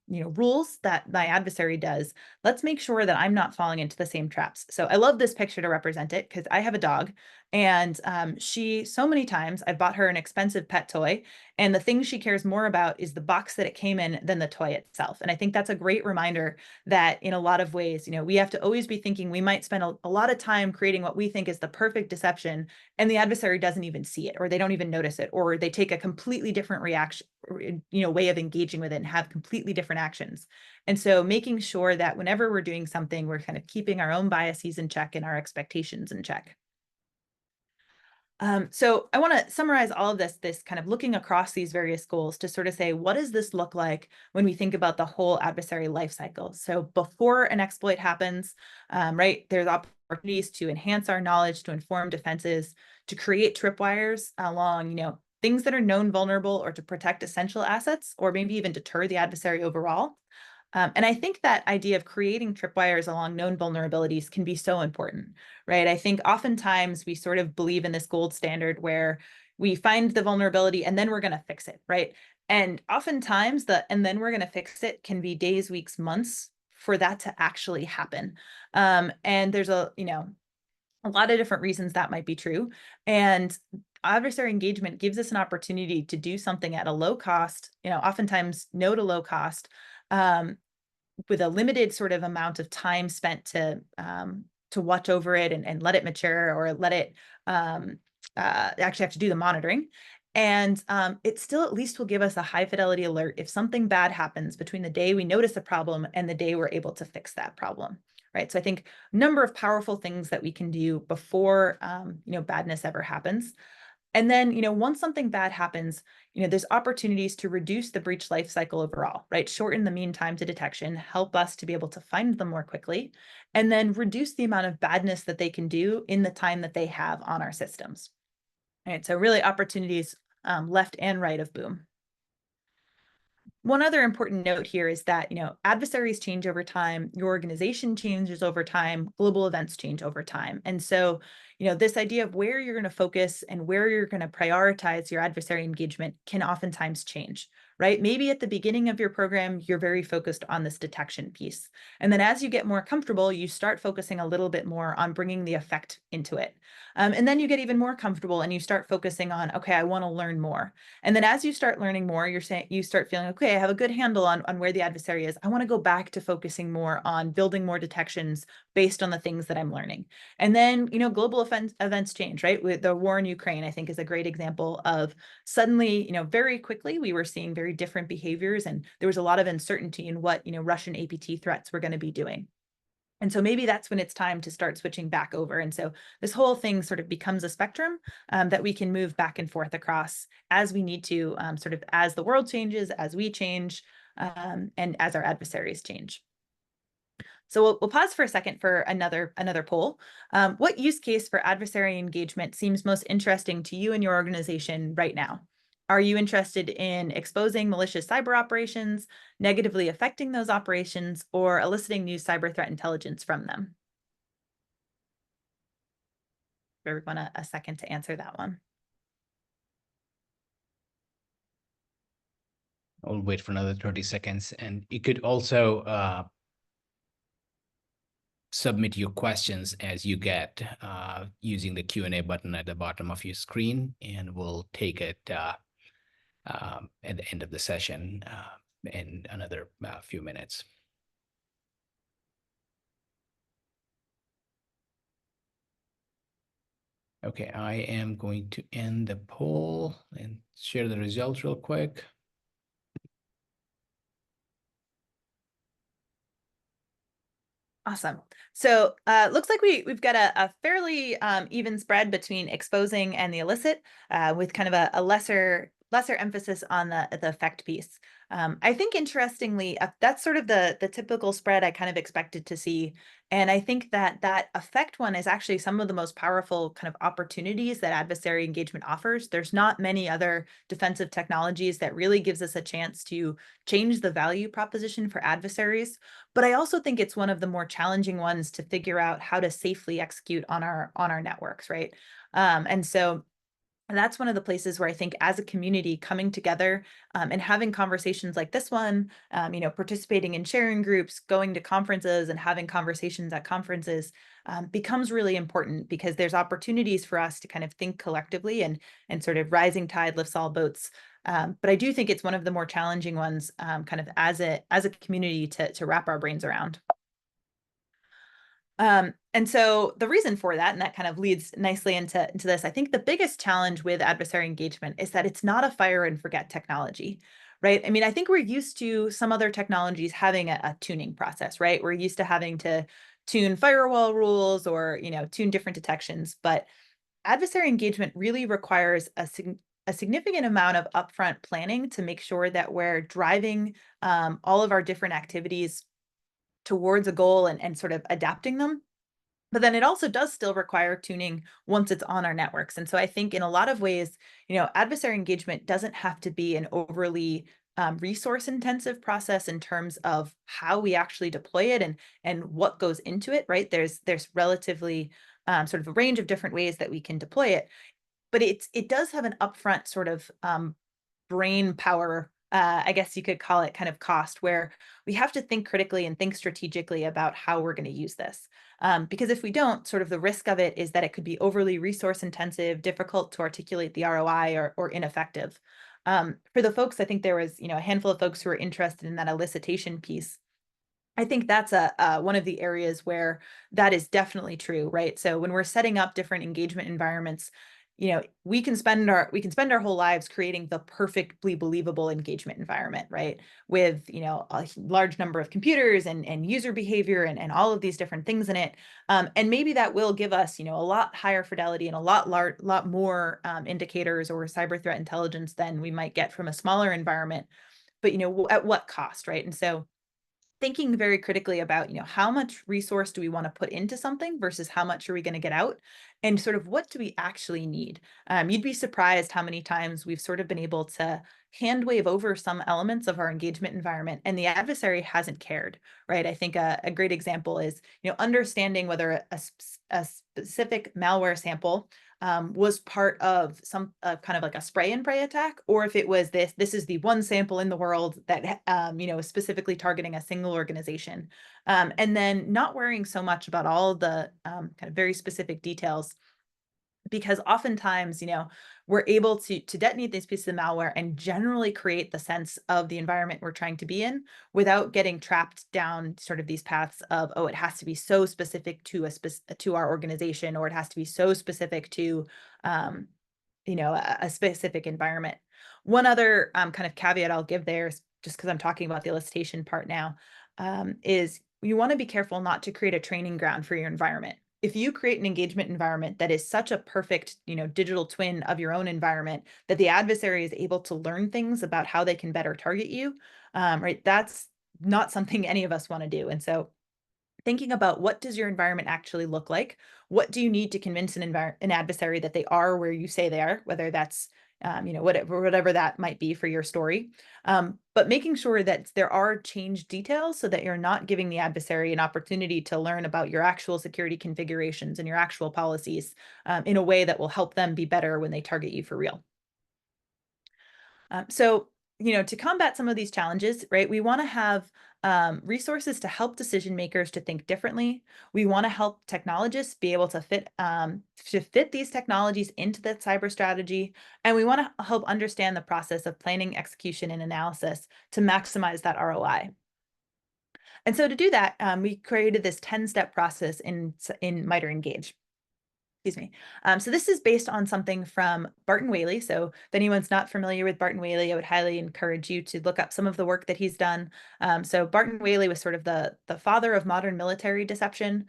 rules that my adversary does. Let's make sure that I'm not falling into the same traps. So I love this picture to represent it because I have a dog. And she, so many times, I've bought her an expensive pet toy, and the thing she cares more about is the box that it came in than the toy itself. And I think that's a great reminder that in a lot of ways, we have to always be thinking we might spend a lot of time creating what we think is the perfect deception, and the adversary doesn't even see it, or they don't even notice it, or they take a completely different reaction, way of engaging with it and have completely different actions. And so making sure that whenever we're doing something, we're kind of keeping our own biases in check and our expectations in check. So I want to summarize all of this kind of looking across these various goals to sort of say, what does this look like when we think about the whole adversary life cycle? So before an exploit happens, right, there's opportunities to enhance our knowledge, to inform defenses, to create tripwires along, things that are known vulnerable, or to protect essential assets, or maybe even deter the adversary overall. And I think that idea of creating tripwires along known vulnerabilities can be so important, right? I think oftentimes we sort of believe in this gold standard where we find the vulnerability and then we're going to fix it, right? And oftentimes and then we're going to fix it can be days, weeks, months for that to actually happen. And there's a lot of different reasons that might be true. And adversary engagement gives us an opportunity to do something at a low cost, oftentimes no to low cost, with a limited sort of amount of time spent to watch over it and let it mature, or let it actually have to do the monitoring. And it still at least will give us a high fidelity alert if something bad happens between the day we notice a problem and the day we're able to fix that problem, right? So I think a number of powerful things that we can do before badness ever happens. And then, once something bad happens, there's opportunities to reduce the breach life cycle overall, right? Shorten the mean time to detection, help us to be able to find them more quickly, and then reduce the amount of badness that they can do in the time that they have on our systems. All right, so really opportunities left and right of boom. One other important note here is that, adversaries change over time, your organization changes over time, global events change over time. And so, this idea of where you're going to focus and where you're going to prioritize your adversary engagement can oftentimes change, right? Maybe at the beginning of your program, you're very focused on this detection piece. And then as you get more comfortable, you start focusing a little bit more on bringing the effect into it. And then you get even more comfortable and you start focusing on, okay, I want to learn more. And then as you start learning more, you start feeling, okay, I have a good handle on where the adversary is. I want to go back to focusing more on building more detections based on the things that I'm learning. And then, global events change, right? With the war in Ukraine, I think is a great example of suddenly, very quickly, we were seeing very different behaviors, and there was a lot of uncertainty in what, Russian APT threats were going to be doing. And so maybe that's when it's time to start switching back over. And so this whole thing sort of becomes a spectrum that we can move back and forth across as we need to, sort of as the world changes, as we change, and as our adversaries change. So we'll pause for a second for another poll. What use case for adversary engagement seems most interesting to you and your organization right now? Are you interested in exposing malicious cyber operations, negatively affecting those operations, or eliciting new cyber threat intelligence from them? Give everyone a second to answer that one. I'll wait for another 30 seconds. And you could also submit your questions as you get using the Q&A button at the bottom of your screen, and we'll take it at the end of the session in another few minutes. Okay, I am going to end the poll and share the results real quick. Awesome. So looks like we've got a fairly even spread between exposing and the elicit, with kind of a lesser emphasis on the effect piece. I think interestingly, that's sort of the typical spread I kind of expected to see. And I think that that effect one is actually some of the most powerful kind of opportunities that adversary engagement offers. There's not many other defensive technologies that really gives us a chance to change the value proposition for adversaries. But I also think it's one of the more challenging ones to figure out how to safely execute on our networks, right? And so that's one of the places where I think as a community coming together, and having conversations like this one, participating in sharing groups, going to conferences and having conversations at conferences, becomes really important, because there's opportunities for us to kind of think collectively, and sort of rising tide lifts all boats. But I do think it's one of the more challenging ones, kind of as a community to wrap our brains around. And so the reason for that, and that kind of leads nicely into this, I think the biggest challenge with adversary engagement is that it's not a fire and forget technology, right? I mean, I think we're used to some other technologies having a tuning process, right? We're used to having to tune firewall rules, or, tune different detections, but adversary engagement really requires a significant amount of upfront planning to make sure that we're driving all of our different activities towards a goal, and sort of adapting them. But then it also does still require tuning once it's on our networks. And so I think in a lot of ways, adversary engagement doesn't have to be an overly resource intensive process in terms of how we actually deploy it, and what goes into it, right? There's relatively sort of a range of different ways that we can deploy it, but it does have an upfront sort of brain power, I guess you could call it, kind of cost, where we have to think critically and think strategically about how we're going to use this. Because if we don't, sort of the risk of it is that it could be overly resource intensive, difficult to articulate the ROI, or ineffective. For the folks, I think there was, a handful of folks who were interested in that elicitation piece. I think that's one of the areas where that is definitely true, right? So when we're setting up different engagement environments, we can spend our whole lives creating the perfectly believable engagement environment, right? With a large number of computers, and user behavior, and all of these different things in it, and maybe that will give us a lot higher fidelity and a lot more indicators or cyber threat intelligence than we might get from a smaller environment. But at what cost, right? And so thinking very critically about, how much resource do we want to put into something versus how much are we going to get out, and sort of what do we actually need. You'd be surprised how many times we've sort of been able to hand wave over some elements of our engagement environment, and the adversary hasn't cared, right? I think a great example is, understanding whether a specific malware sample was part of some kind of like a spray and pray attack, or if it was this is the one sample in the world that is specifically targeting a single organization, and then not worrying so much about all the kind of very specific details, because oftentimes, we're able to detonate these pieces of malware and generally create the sense of the environment we're trying to be in, without getting trapped down sort of these paths of, oh, it has to be so specific to our organization, or it has to be so specific to um, a specific environment. One other kind of caveat I'll give there, just because I'm talking about the elicitation part now, is you want to be careful not to create a training ground for your environment. If you create an engagement environment that is such a perfect, digital twin of your own environment, that the adversary is able to learn things about how they can better target you, right? That's not something any of us want to do. And so thinking about, what does your environment actually look like? What do you need to convince an adversary that they are where you say they are, whether that's whatever that might be for your story. But making sure that there are changed details, so that you're not giving the adversary an opportunity to learn about your actual security configurations and your actual policies, in a way that will help them be better when they target you for real. So, to combat some of these challenges, right, we want to have resources to help decision makers to think differently. We want to help technologists be able to fit these technologies into the cyber strategy, and we want to help understand the process of planning, execution, and analysis to maximize that ROI. And so to do that, we created this 10-step process in MITRE Engage. Excuse me. So this is based on something from Barton Whaley. So if anyone's not familiar with Barton Whaley, I would highly encourage you to look up some of the work that he's done. So Barton Whaley was sort of the father of modern military deception.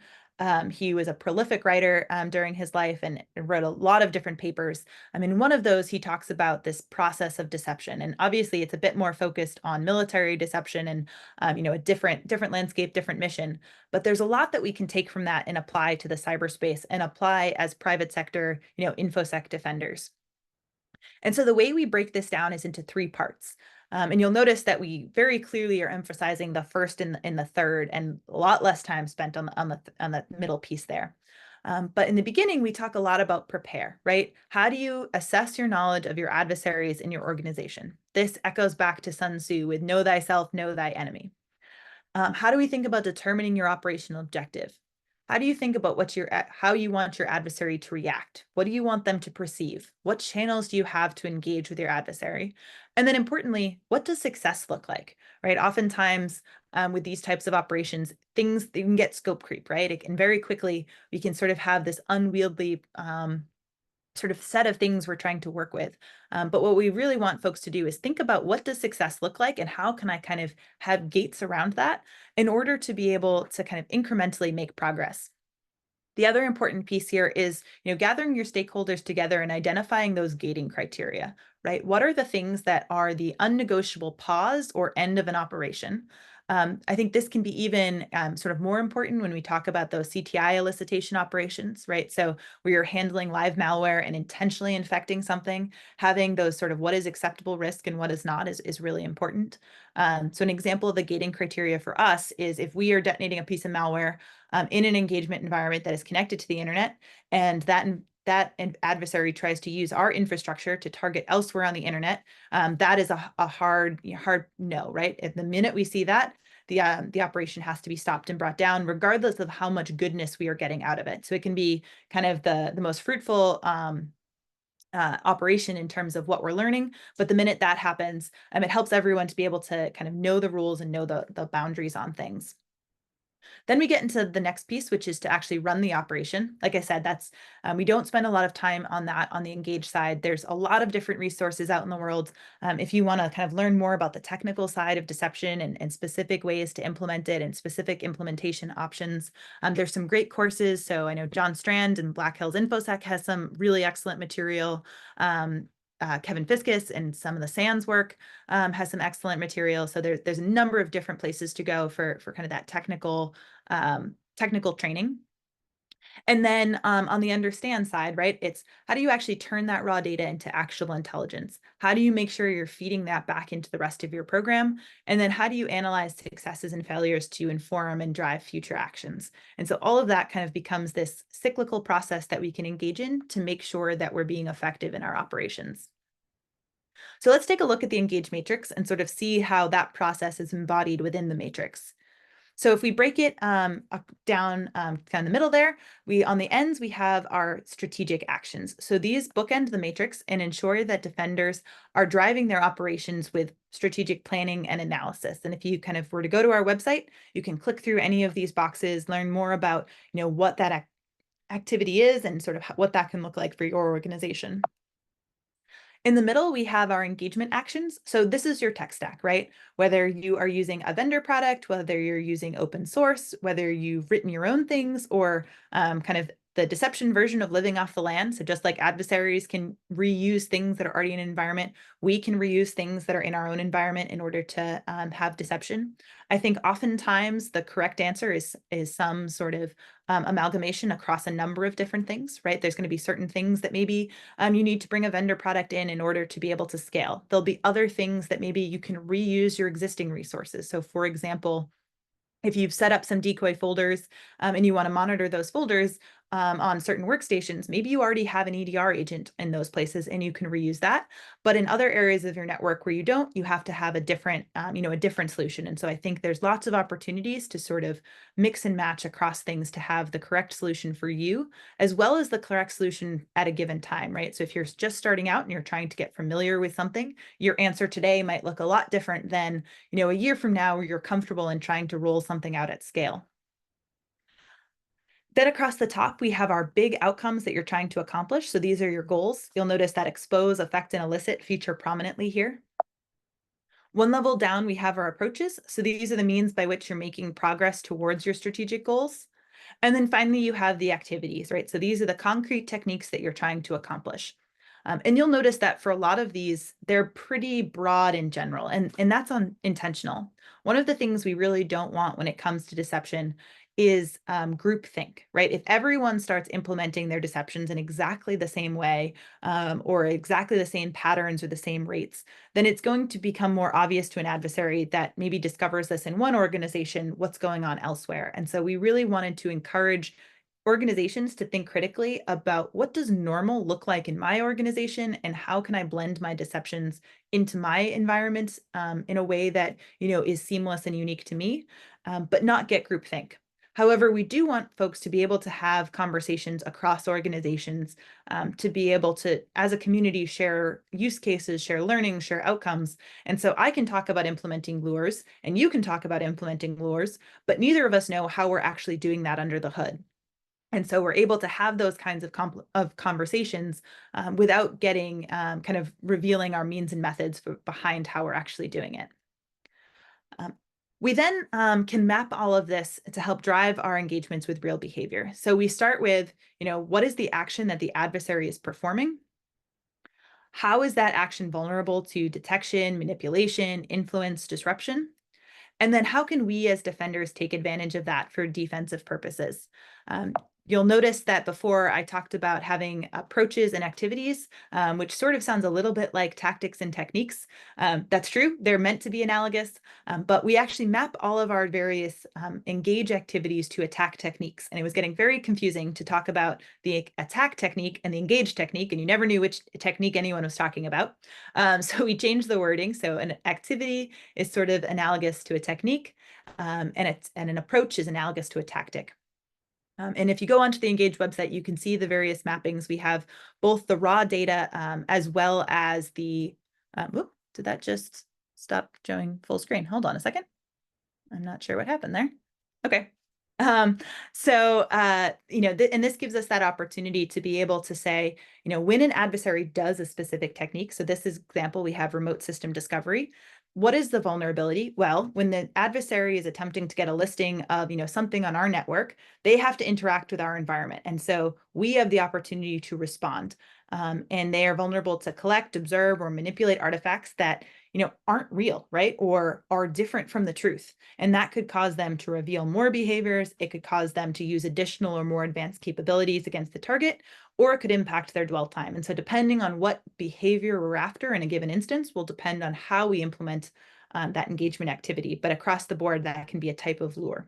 He was a prolific writer during his life and wrote a lot of different papers. In one of those, he talks about this process of deception. And obviously, it's a bit more focused on military deception and a different landscape, different mission. But there's a lot that we can take from that and apply to the cyberspace and apply as private sector, InfoSec defenders. And so the way we break this down is into three parts. And you'll notice that we very clearly are emphasizing the first and the third, and a lot less time spent on the middle piece there. But in the beginning, we talk a lot about prepare, right? How do you assess your knowledge of your adversaries in your organization? This echoes back to Sun Tzu with know thyself, know thy enemy. How do we think about determining your operational objective? How do you think about how you want your adversary to react? What do you want them to perceive? What channels do you have to engage with your adversary? And then importantly, what does success look like, right? Oftentimes with these types of operations, things they can get scope creep, right? And very quickly, we can sort of have this unwieldy sort of set of things we're trying to work with. But what we really want folks to do is think about what does success look like and how can I kind of have gates around that in order to be able to kind of incrementally make progress. The other important piece here is, gathering your stakeholders together and identifying those gating criteria, right? What are the things that are the unnegotiable pause or end of an operation? I think this can be even sort of more important when we talk about those CTI elicitation operations, right? So where you're handling live malware and intentionally infecting something, having those sort of what is acceptable risk and what is not is really important. So an example of the gating criteria for us is if we are detonating a piece of malware in an engagement environment that is connected to the internet, and that adversary tries to use our infrastructure to target elsewhere on the internet, that is a hard no, right? At the minute we see that, the operation has to be stopped and brought down, regardless of how much goodness we are getting out of it. So it can be kind of the most fruitful operation in terms of what we're learning, but the minute that happens, it helps everyone to be able to kind of know the rules and know the boundaries on things. Then we get into the next piece, which is to actually run the operation. Like I said, that's we don't spend a lot of time on that on the Engage side. There's a lot of different resources out in the world. If you want to kind of learn more about the technical side of deception and specific ways to implement it and specific implementation options, there's some great courses. So I know John Strand and Black Hills InfoSec has some really excellent material. Kevin Fiskus and some of the SANS work has some excellent material. So there's a number of different places to go for kind of that technical training. And then on the understand side, right, it's how do you actually turn that raw data into actionable intelligence? How do you make sure you're feeding that back into the rest of your program? And then how do you analyze successes and failures to inform and drive future actions? And so all of that kind of becomes this cyclical process that we can engage in to make sure that we're being effective in our operations. So let's take a look at the Engage matrix and sort of see how that process is embodied within the matrix. So if we break it down kind of in the middle there, on the ends, we have our strategic actions. So these bookend the matrix and ensure that defenders are driving their operations with strategic planning and analysis. And if you kind of were to go to our website, you can click through any of these boxes, learn more about, what that activity is and sort of what that can look like for your organization. In the middle, we have our engagement actions. So this is your tech stack, right? Whether you are using a vendor product, whether you're using open source, whether you've written your own things, or kind of the deception version of living off the land. So just like adversaries can reuse things that are already in an environment, we can reuse things that are in our own environment in order to have deception. I think oftentimes the correct answer is some sort of amalgamation across a number of different things, right? There's going to be certain things that maybe you need to bring a vendor product in order to be able to scale. There'll be other things that maybe you can reuse your existing resources. So for example, if you've set up some decoy folders and you want to monitor those folders on certain workstations, maybe you already have an EDR agent in those places and you can reuse that. But in other areas of your network where you don't, you have to have a different, a different solution. And so I think there's lots of opportunities to sort of mix and match across things to have the correct solution for you, as well as the correct solution at a given time, right? So if you're just starting out and you're trying to get familiar with something, your answer today might look a lot different than, a year from now where you're comfortable in trying to roll something out at scale. Then across the top, we have our big outcomes that you're trying to accomplish. So these are your goals. You'll notice that expose, affect, and elicit feature prominently here. One level down, we have our approaches. So these are the means by which you're making progress towards your strategic goals. And then finally, you have the activities, right? So these are the concrete techniques that you're trying to accomplish. And you'll notice that for a lot of these, they're pretty broad in general, and that's intentional. One of the things we really don't want when it comes to deception is groupthink, right? If everyone starts implementing their deceptions in exactly the same way, or exactly the same patterns or the same rates, then it's going to become more obvious to an adversary that maybe discovers this in one organization, what's going on elsewhere. And so we really wanted to encourage organizations to think critically about what does normal look like in my organization and how can I blend my deceptions into my environment in a way that is seamless and unique to me, but not get groupthink. However, we do want folks to be able to have conversations across organizations, to be able to, as a community, share use cases, share learning, share outcomes. And so I can talk about implementing lures and you can talk about implementing lures, but neither of us know how we're actually doing that under the hood. And so we're able to have those kinds of conversations without getting kind of revealing our means and methods behind how we're actually doing it. We then can map all of this to help drive our engagements with real behavior. So we start with, what is the action that the adversary is performing? How is that action vulnerable to detection, manipulation, influence, disruption? And then how can we as defenders take advantage of that for defensive purposes? You'll notice that before I talked about having approaches and activities, which sort of sounds a little bit like tactics and techniques. That's true. They're meant to be analogous, but we actually map all of our various engage activities to attack techniques. And it was getting very confusing to talk about the attack technique and the engage technique, and you never knew which technique anyone was talking about. So we changed the wording. So an activity is sort of analogous to a technique, and an approach is analogous to a tactic. And if you go onto the Engage website, you can see the various mappings. We have both the raw data as well as the, whoop, did that just stop showing full screen? Hold on a second. I'm not sure what happened there. Okay. And this gives us that opportunity to be able to say, when an adversary does a specific technique, so this is example, we have remote system discovery. What is the vulnerability? Well, when the adversary is attempting to get a listing of, something on our network, they have to interact with our environment. And so we have the opportunity to respond. And they are vulnerable to collect, observe, or manipulate artifacts that aren't real, right? Or are different from the truth. And that could cause them to reveal more behaviors. It could cause them to use additional or more advanced capabilities against the target, or it could impact their dwell time. And so depending on what behavior we're after in a given instance will depend on how we implement that engagement activity. But across the board, that can be a type of lure.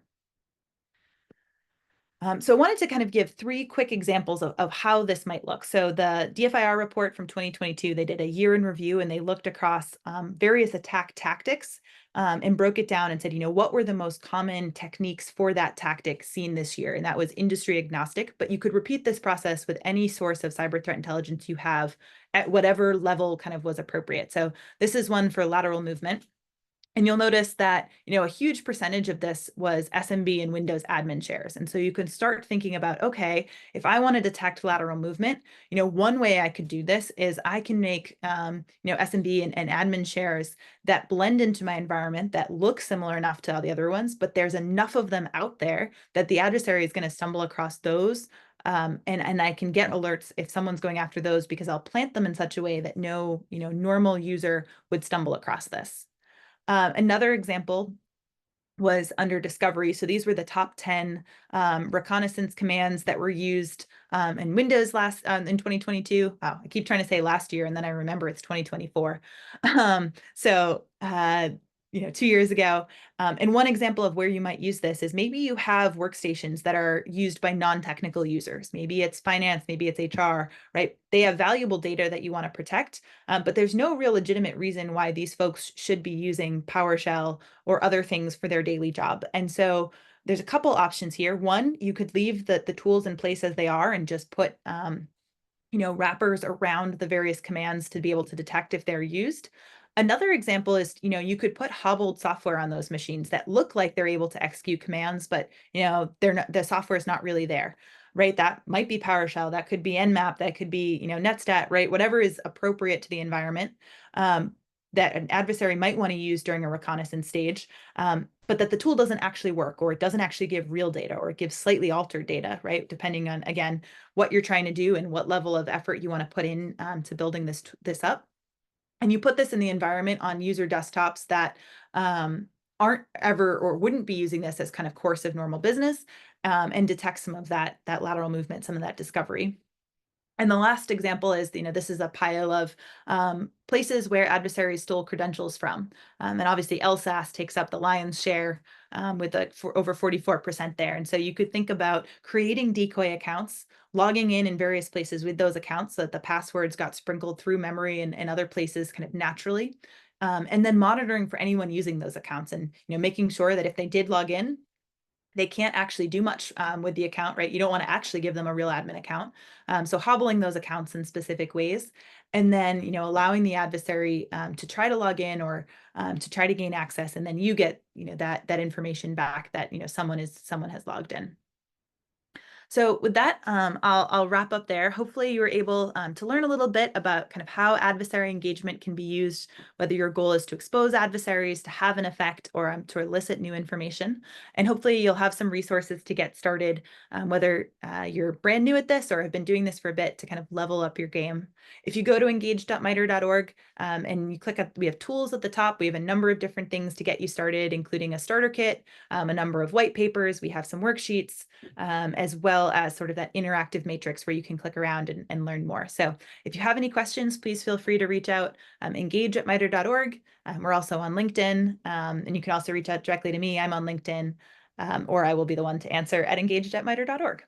So I wanted to kind of give 3 quick examples of how this might look. So the DFIR report from 2022, they did a year in review and they looked across various attack tactics and broke it down and said, what were the most common techniques for that tactic seen this year? And that was industry agnostic, but you could repeat this process with any source of cyber threat intelligence you have at whatever level kind of was appropriate. So this is one for lateral movement. And you'll notice that, a huge percentage of this was SMB and Windows admin shares. And so you can start thinking about, okay, if I want to detect lateral movement, one way I could do this is I can make, SMB and admin shares that blend into my environment that look similar enough to all the other ones, but there's enough of them out there that the adversary is going to stumble across those. And I can get alerts if someone's going after those because I'll plant them in such a way that no, normal user would stumble across this. Another example was under discovery. So these were the top 10 reconnaissance commands that were used in Windows in 2022. Wow, I keep trying to say last year and then I remember it's 2024. 2 years ago. And one example of where you might use this is maybe you have workstations that are used by non-technical users. Maybe it's finance, maybe it's HR, right? They have valuable data that you want to protect, but there's no real legitimate reason why these folks should be using PowerShell or other things for their daily job. And so there's a couple options here. One, you could leave the tools in place as they are and just put wrappers around the various commands to be able to detect if they're used. Another example is, you could put hobbled software on those machines that look like they're able to execute commands, but they're not, the software is not really there, right? That might be PowerShell, that could be Nmap, that could be, Netstat, right? Whatever is appropriate to the environment that an adversary might want to use during a reconnaissance stage, but that the tool doesn't actually work, or it doesn't actually give real data, or it gives slightly altered data, right? Depending on, again, what you're trying to do and what level of effort you want to put in to building this up. And you put this in the environment on user desktops that aren't ever or wouldn't be using this as kind of course of normal business, and detect some of that lateral movement, some of that discovery. And the last example is, this is a pile of places where adversaries stole credentials from. And obviously LSAS takes up the lion's share with over 44% there. And so you could think about creating decoy accounts, logging in various places with those accounts so that the passwords got sprinkled through memory and other places kind of naturally. And then monitoring for anyone using those accounts, and making sure that if they did log in, they can't actually do much with the account, right? You don't want to actually give them a real admin account. So hobbling those accounts in specific ways, and then, allowing the adversary to try to log in, or to try to gain access. And then you get, that information back that, someone has logged in. So with that, I'll wrap up there. Hopefully you were able to learn a little bit about kind of how adversary engagement can be used, whether your goal is to expose adversaries, to have an effect, or to elicit new information. And hopefully you'll have some resources to get started, whether you're brand new at this or have been doing this for a bit, to kind of level up your game. If you go to engage.mitre.org and you click up, we have tools at the top. We have a number of different things to get you started, including a starter kit, a number of white papers. We have some worksheets, as well as sort of that interactive matrix where you can click around and learn more. So if you have any questions, please feel free to reach out, engage@mitre.org. We're also on LinkedIn, and you can also reach out directly to me. I'm on LinkedIn, or I will be the one to answer at engage@mitre.org.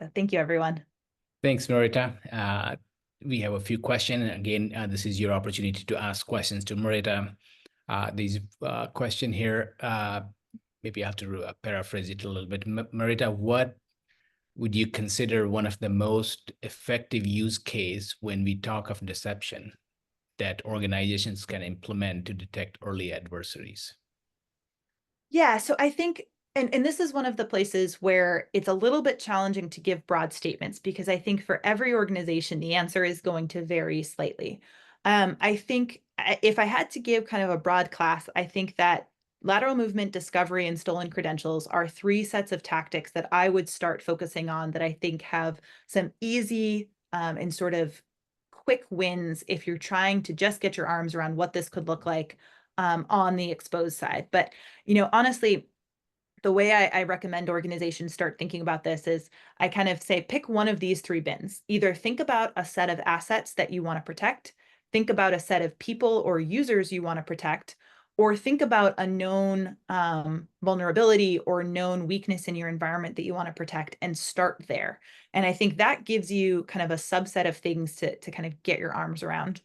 So thank you, everyone. Thanks, Marita. We have a few questions. Again, this is your opportunity to ask questions to Marita. These question here, maybe I have to paraphrase it a little bit. Marita, what would you consider one of the most effective use case when we talk of deception that organizations can implement to detect early adversaries? Yeah, so I think, and this is one of the places where it's a little bit challenging to give broad statements, because I think for every organization, the answer is going to vary slightly. I think if I had to give kind of a broad class, I think that lateral movement, discovery, and stolen credentials are three sets of tactics that I would start focusing on, that I think have some easy and sort of quick wins if you're trying to just get your arms around what this could look like on the exposed side. But, honestly, the way I recommend organizations start thinking about this is, I kind of say, pick one of these three bins. Either think about a set of assets that you want to protect, think about a set of people or users you want to protect, or think about a known vulnerability or known weakness in your environment that you want to protect, and start there. And I think that gives you kind of a subset of things to kind of get your arms around.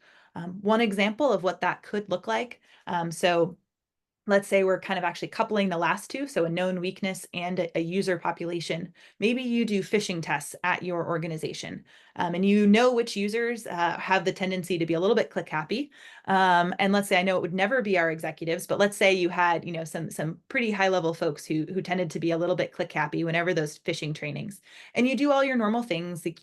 One example of what that could look like. So let's say we're kind of actually coupling the last two, so a known weakness and a user population. Maybe you do phishing tests at your organization, and you know which users have the tendency to be a little bit click happy. And let's say, I know it would never be our executives, but let's say you had, some pretty high level folks who tended to be a little bit click happy whenever those phishing trainings, and you do all your normal things like,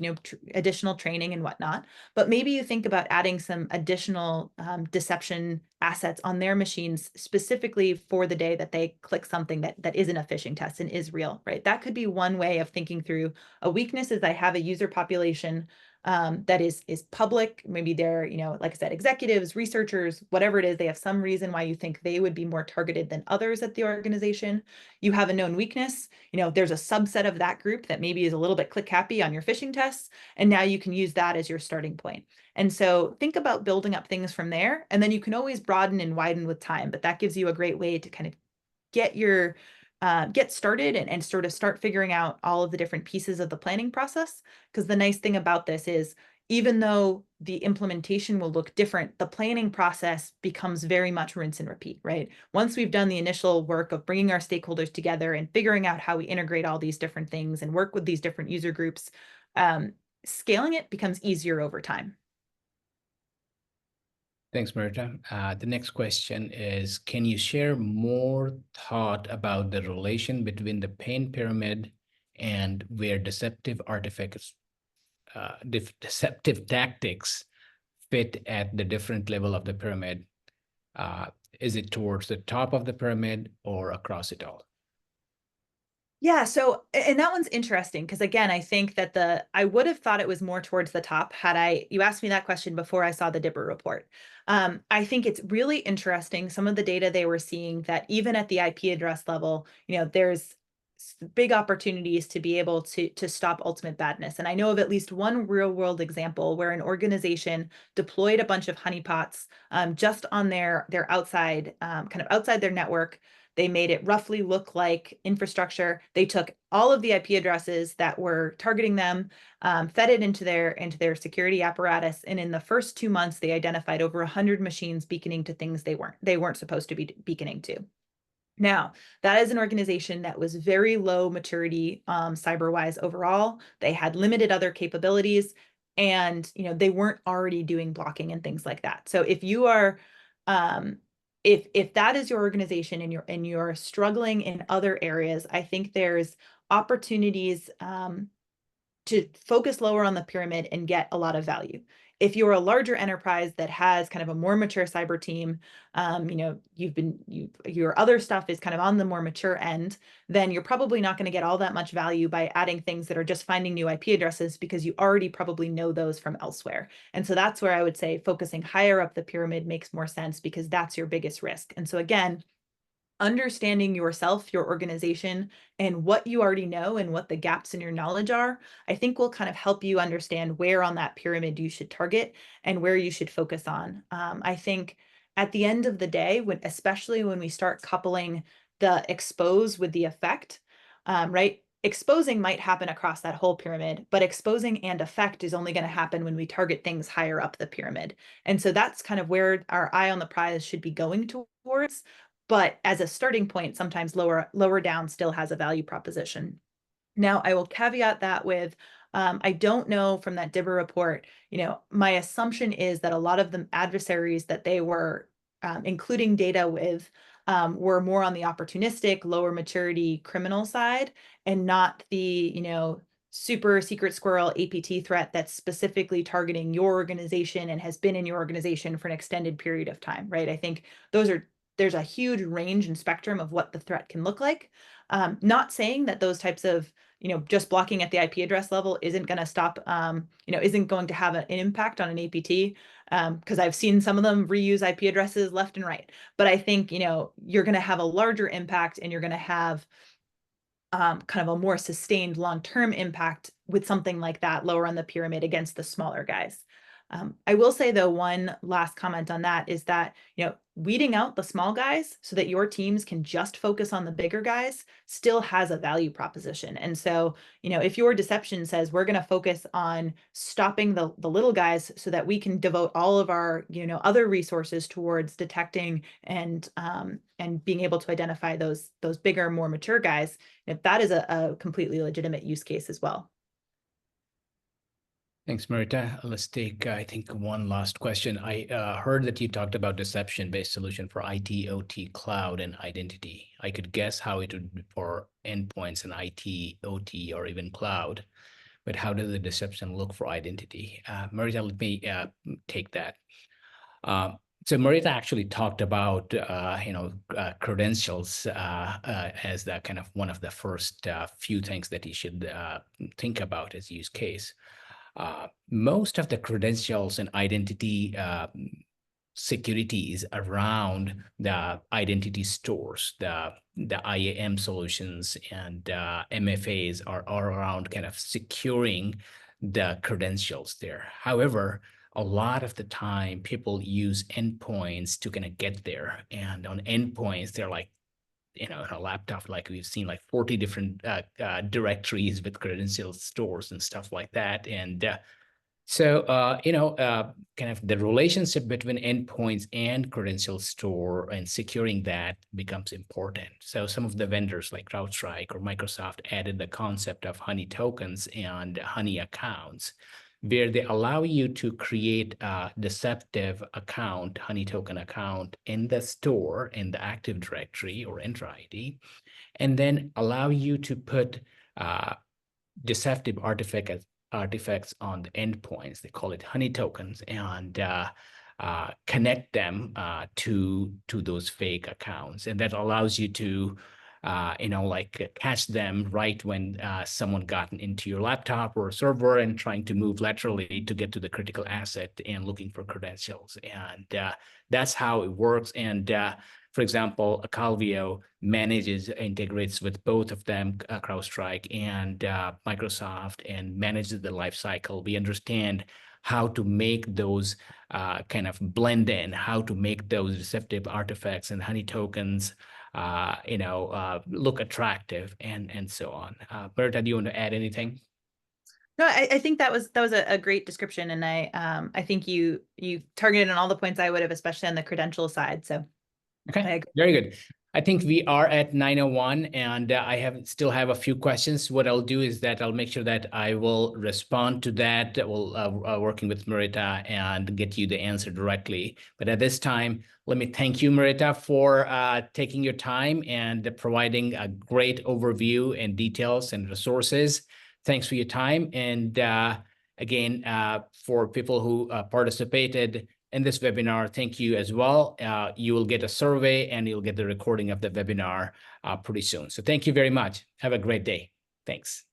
additional training and whatnot. But maybe you think about adding some additional deception assets on their machines, specifically for the day that they click something that isn't a phishing test and is real, right? That could be one way of thinking through a weakness. Is I have a user population that is public. Maybe they're, like I said, executives, researchers, whatever it is, they have some reason why you think they would be more targeted than others at the organization. You have a known weakness, there's a subset of that group that maybe is a little bit click happy on your phishing tests, and now you can use that as your starting point. And so think about building up things from there, and then you can always broaden and widen with time, but that gives you a great way to kind of get started and sort of start figuring out all of the different pieces of the planning process. Because the nice thing about this is, even though the implementation will look different, the planning process becomes very much rinse and repeat, right? Once we've done the initial work of bringing our stakeholders together and figuring out how we integrate all these different things and work with these different user groups, scaling it becomes easier over time. Thanks, Marita. The next question is, can you share more thought about the relation between the pain pyramid and where deceptive artifacts, deceptive tactics fit at the different level of the pyramid? Is it towards the top of the pyramid or across it all? Yeah, so and that one's interesting because again, I think that I would have thought it was more towards the top had you asked me that question before I saw the Dibber report. I think it's really interesting some of the data they were seeing that even at the IP address level, there's big opportunities to be able to stop ultimate badness. And I know of at least one real world example where an organization deployed a bunch of honeypots just on their outside kind of outside their network. They made it roughly look like infrastructure. They took all of the IP addresses that were targeting them, fed it into their security apparatus, and in the first 2 months, they identified over 100 machines beaconing to things they weren't supposed to be beaconing to. Now, that is an organization that was very low maturity cyber-wise overall. They had limited other capabilities, and they weren't already doing blocking and things like that. So if you are if that is your organization and you're struggling in other areas, I think there's opportunities to focus lower on the pyramid and get a lot of value. If you're a larger enterprise that has kind of a more mature cyber team, your other stuff is kind of on the more mature end, then you're probably not going to get all that much value by adding things that are just finding new IP addresses because you already probably know those from elsewhere. And so that's where I would say focusing higher up the pyramid makes more sense because that's your biggest risk. And so again, understanding yourself, your organization, and what you already know and what the gaps in your knowledge are, I think will kind of help you understand where on that pyramid you should target and where you should focus on. I think at the end of the day, especially when we start coupling the expose with the effect, right? Exposing might happen across that whole pyramid, but exposing and effect is only going to happen when we target things higher up the pyramid. And so that's kind of where our eye on the prize should be going towards. But as a starting point, sometimes lower down still has a value proposition. Now, I will caveat that with, I don't know from that Dibber report, my assumption is that a lot of the adversaries that they were including data with were more on the opportunistic, lower maturity criminal side and not the, super secret squirrel APT threat that's specifically targeting your organization and has been in your organization for an extended period of time, right? I think there's a huge range and spectrum of what the threat can look like. Not saying that those types of, just blocking at the IP address level isn't going to stop, isn't going to have an impact on an APT, because I've seen some of them reuse IP addresses left and right. But I think, you're going to have a larger impact and you're going to have kind of a more sustained long-term impact with something like that lower on the pyramid against the smaller guys. I will say though, one last comment on that is that, weeding out the small guys so that your teams can just focus on the bigger guys still has a value proposition. And so, if your deception says we're going to focus on stopping the little guys so that we can devote all of our, other resources towards detecting and being able to identify those bigger, more mature guys, that is a completely legitimate use case as well. Thanks, Marita. Let's take, I think, one last question. I heard that you talked about deception-based solution for IT, OT, cloud, and identity. I could guess how it would be for endpoints in IT, OT, or even cloud, but how does the deception look for identity? Marita, let me take that. So Marita actually talked about, credentials as the kind of one of the first few things that you should think about as use case. Most of the credentials and identity security is around the identity stores, the IAM solutions and MFAs are around kind of securing the credentials there. However, a lot of the time people use endpoints to kind of get there. And on endpoints, they're like, in a laptop, like we've seen like 40 different directories with credential stores and stuff like that. And kind of the relationship between endpoints and credential store and securing that becomes important. So some of the vendors like CrowdStrike or Microsoft added the concept of honey tokens and honey accounts. where they allow you to create a deceptive account, honey token account in the store, in the Active Directory or Entra ID, and then allow you to put deceptive artifacts on the endpoints. They call it honey tokens, and connect them to those fake accounts, and that allows you to like catch them right when someone gotten into your laptop or server and trying to move laterally to get to the critical asset and looking for credentials. And that's how it works. And for example, Calvio integrates with both of them, CrowdStrike and Microsoft, and manages the life cycle. We understand how to make those kind of blend in, how to make those deceptive artifacts and honey tokens look attractive and so on. Berta, do you want to add anything? No, I think that was a great description, and I think you targeted on all the points I would have, especially on the credential side. So okay, very good. I think we are at 9:01, and I still have a few questions. What I'll do is that I'll make sure that I will respond to that. We'll working with Marita and get you the answer directly. But at this time, let me thank you, Marita, for taking your time and providing a great overview and details and resources. Thanks for your time. And again, for people who participated in this webinar, thank you as well. You will get a survey and you'll get the recording of the webinar pretty soon. So thank you very much. Have a great day. Thanks.